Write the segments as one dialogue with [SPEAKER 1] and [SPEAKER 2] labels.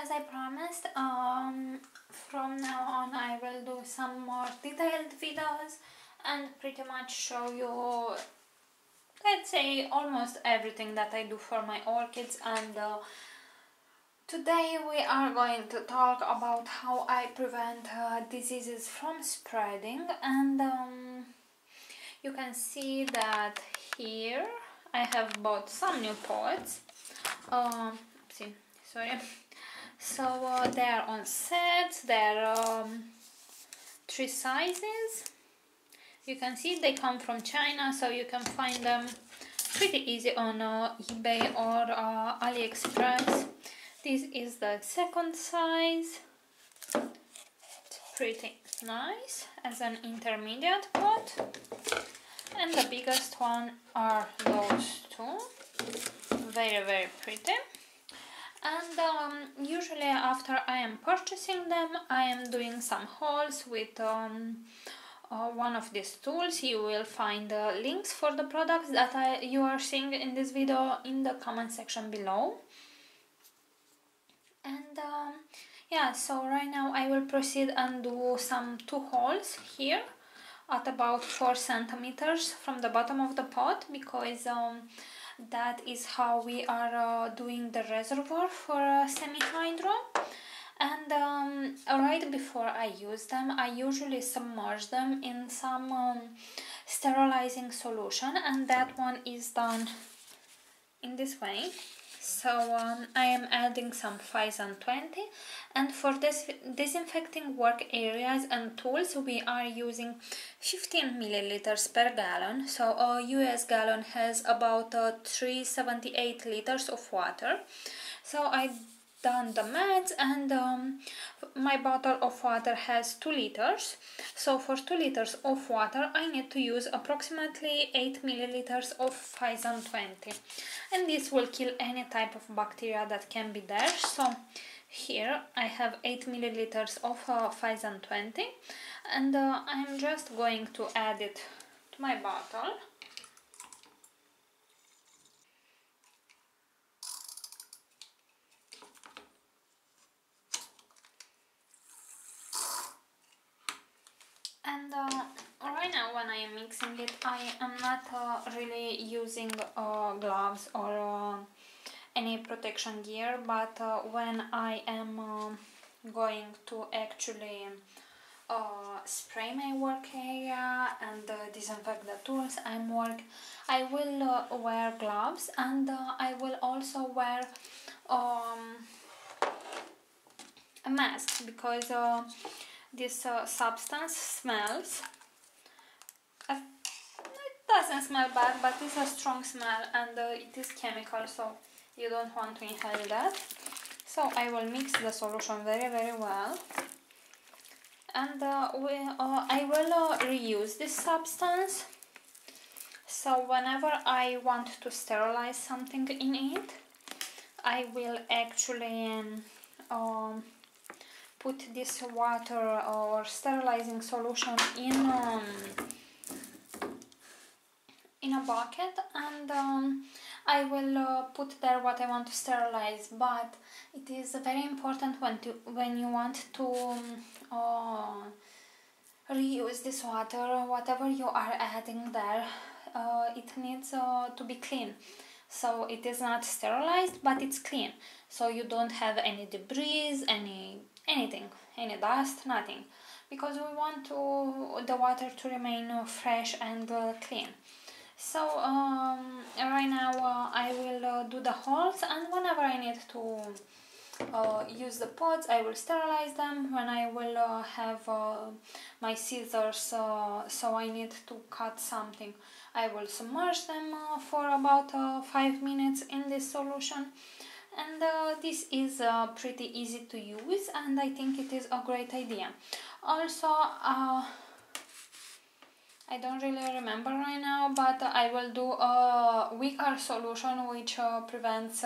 [SPEAKER 1] as I promised, from now on I will do some more detailed videos and pretty much show you, let's say, almost everything that I do for my orchids. And today we are going to talk about how I prevent diseases from spreading. And you can see that here I have bought some new pots. So they're on sets. They're 3 sizes. You can see they come from China, so you can find them pretty easy on eBay or AliExpress. This is the second size. It's pretty nice as an intermediate pot. And the biggest one are those two. Very pretty. And usually after I am purchasing them, I am doing some hauls with one of these tools. You will find links for the products that you are seeing in this video in the comment section below. And yeah, so right now I will proceed and do some 2 hauls here at about 4 centimeters from the bottom of the pot, because that is how we are doing the reservoir for semi-hydro. And right before I use them, I usually submerge them in some sterilizing solution, and that one is done in this way. So I am adding some 520, and for this disinfecting work areas and tools we are using 15 milliliters per gallon. So a US gallon has about 378 liters of water. So I done the maths, and my bottle of water has 2 liters. So for 2 liters of water I need to use approximately 8 milliliters of 520, and this will kill any type of bacteria that can be there. So here I have 8 milliliters of 520, and I'm just going to add it to my bottle. And right now when I am mixing it, I am not really using gloves or any protection gear, but when I am going to actually spray my work area and disinfect the tools I will wear gloves, and I will also wear a mask, because this substance smells. It doesn't smell bad, but it's a strong smell, and it is chemical, so you don't want to inhale that. So I will mix the solution very well, and I will reuse this substance. So whenever I want to sterilize something in it, I will actually put this water or sterilizing solution in a bucket, and I will put there what I want to sterilize. But it is very important when you want to reuse this water, whatever you are adding there, it needs to be clean. So it is not sterilized, but it's clean, so you don't have any debris, anything, any dust, nothing, because we want the water to remain fresh and clean. So right now I will do the holes, and whenever I need to use the pots I will sterilize them. When I will have my scissors, so I need to cut something, I will submerge them for about 5 minutes in this solution. And this is pretty easy to use, and I think it is a great idea. Also, I don't really remember right now, but I will do a weaker solution which prevents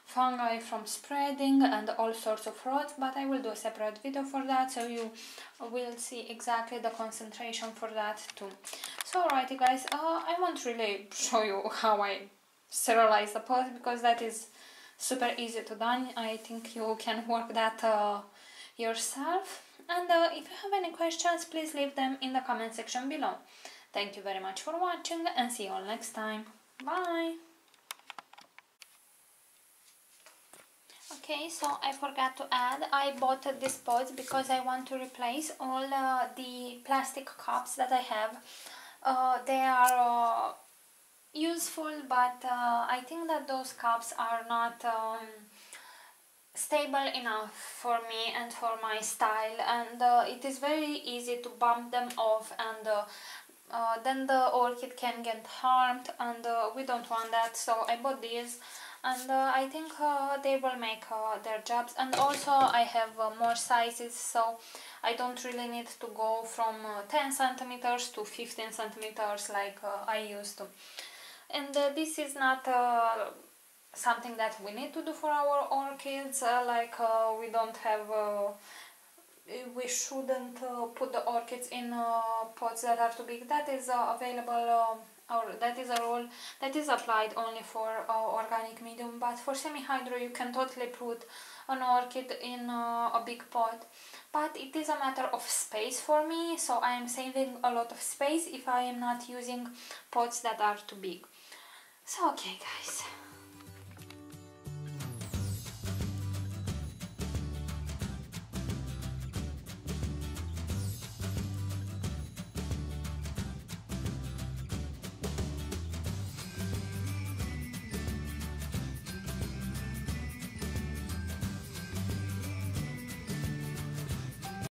[SPEAKER 1] fungi from spreading and all sorts of rots, but I will do a separate video for that, so you will see exactly the concentration for that too. So alrighty guys, I won't really show you how I sterilize the pot, because that is super easy to done. I think you can work that yourself. And if you have any questions, please leave them in the comment section below. Thank you very much for watching and see you all next time. Bye! Okay, so I forgot to add, I bought these pots because I want to replace all the plastic cups that I have. They are useful, but I think that those cups are not stable enough for me and for my style, and it is very easy to bump them off, and then the orchid can get harmed, and we don't want that. So I bought these, and I think they will make their jobs. And also I have more sizes, so I don't really need to go from 10 centimeters to 15 centimeters like I used to. And this is not something that we need to do for our orchids, we don't have we shouldn't put the orchids in pots that are too big. That is available, or that is a rule that is applied only for organic medium, but for semi-hydro you can totally put an orchid in a big pot. But it is a matter of space for me, so I am saving a lot of space if I am not using pots that are too big. So okay guys,